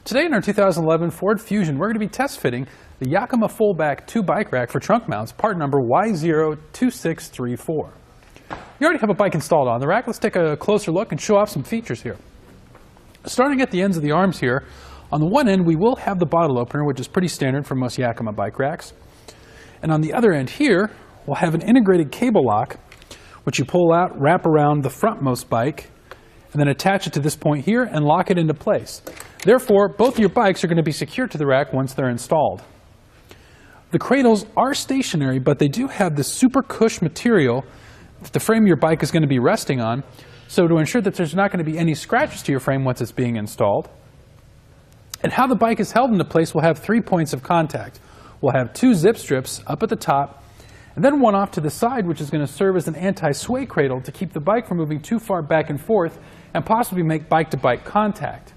Today in our 2011 Ford Fusion, we're going to be test fitting the Yakima FullBack 2 bike rack for trunk mounts, part number Y02634. You already have a bike installed on the rack. Let's take a closer look and show off some features here. Starting at the ends of the arms here, on the one end we will have the bottle opener, which is pretty standard for most Yakima bike racks. And on the other end here, we'll have an integrated cable lock, which you pull out, wrap around the frontmost bike, and then attach it to this point here and lock it into place. Therefore, both of your bikes are going to be secured to the rack once they're installed. The cradles are stationary, but they do have this super cush material that the frame of your bike is going to be resting on, so to ensure that there's not going to be any scratches to your frame once it's being installed. And how the bike is held into place, we'll have 3 points of contact. We'll have 2 zip strips up at the top, and then one off to the side, which is going to serve as an anti-sway cradle to keep the bike from moving too far back and forth and possibly make bike-to-bike contact.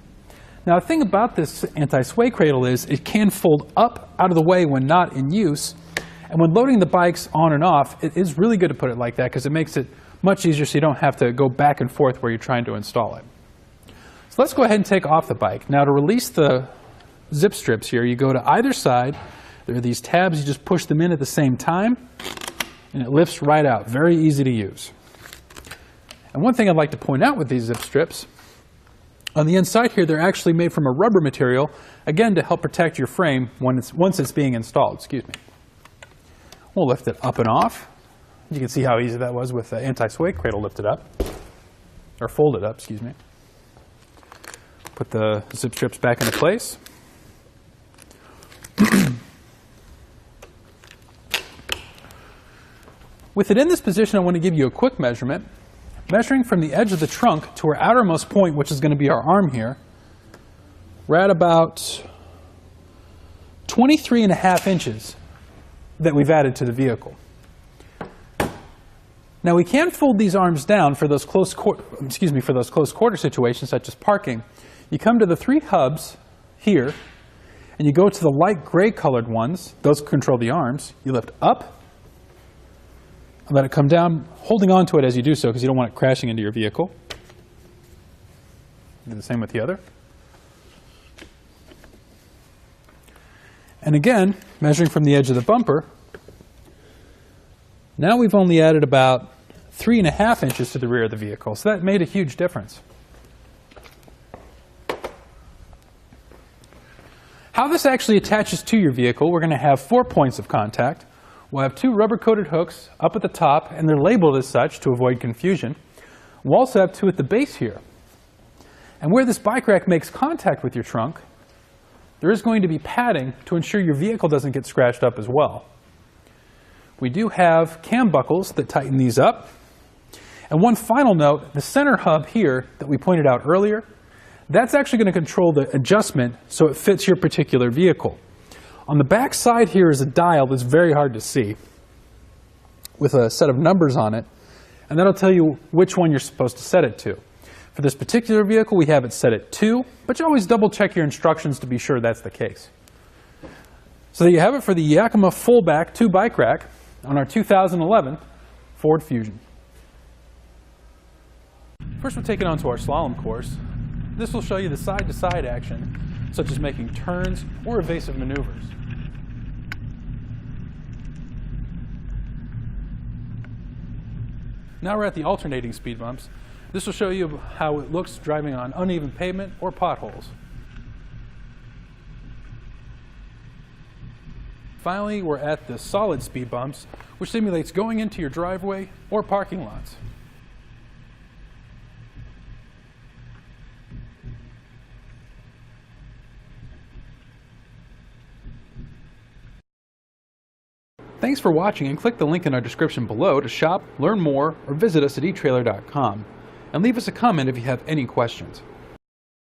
Now, the thing about this anti-sway cradle is it can fold up out of the way when not in use, and when loading the bikes on and off, it is really good to put it like that because it makes it much easier so you don't have to go back and forth where you're trying to install it. So let's go ahead and take off the bike. Now, to release the zip strips here, you go to either side. There are these tabs, you just push them in at the same time, and it lifts right out. Very easy to use. And one thing I'd like to point out with these zip strips, on the inside here, they're actually made from a rubber material, again, to help protect your frame once it's being installed. Excuse me. We'll lift it up and off. You can see how easy that was with the anti-sway cradle lifted up, or folded up, excuse me. Put the zip strips back into place. With it in this position, I want to give you a quick measurement. Measuring from the edge of the trunk to our outermost point, which is going to be our arm here, we're at about 23.5 inches that we've added to the vehicle. Now, we can fold these arms down for those close quarter situations, such as parking. You come to the 3 hubs here, and you go to the light gray colored ones. Those control the arms. You lift up, and let it come down, holding on to it as you do so because you don't want it crashing into your vehicle. Do the same with the other. And again, measuring from the edge of the bumper, now we've only added about 3.5 inches to the rear of the vehicle, so that made a huge difference. How this actually attaches to your vehicle, we're going to have 4 points of contact. We'll have 2 rubber-coated hooks up at the top, and they're labeled as such to avoid confusion. We'll also have 2 at the base here. And where this bike rack makes contact with your trunk, there is going to be padding to ensure your vehicle doesn't get scratched up as well. We do have cam buckles that tighten these up. And one final note, the center hub here that we pointed out earlier, that's actually going to control the adjustment so it fits your particular vehicle. On the back side here is a dial that's very hard to see with a set of numbers on it, and that'll tell you which one you're supposed to set it to. For this particular vehicle, we have it set at 2, but you always double check your instructions to be sure that's the case. So there you have it for the Yakima FullBack 2 bike rack on our 2011 Ford Fusion. First, we'll take it onto our slalom course. This will show you the side-to-side action, such as making turns or evasive maneuvers. Now we're at the alternating speed bumps. This will show you how it looks driving on uneven pavement or potholes. Finally, we're at the solid speed bumps, which simulates going into your driveway or parking lots. Thanks for watching, and click the link in our description below to shop, learn more, or visit us at etrailer.com. And leave us a comment if you have any questions.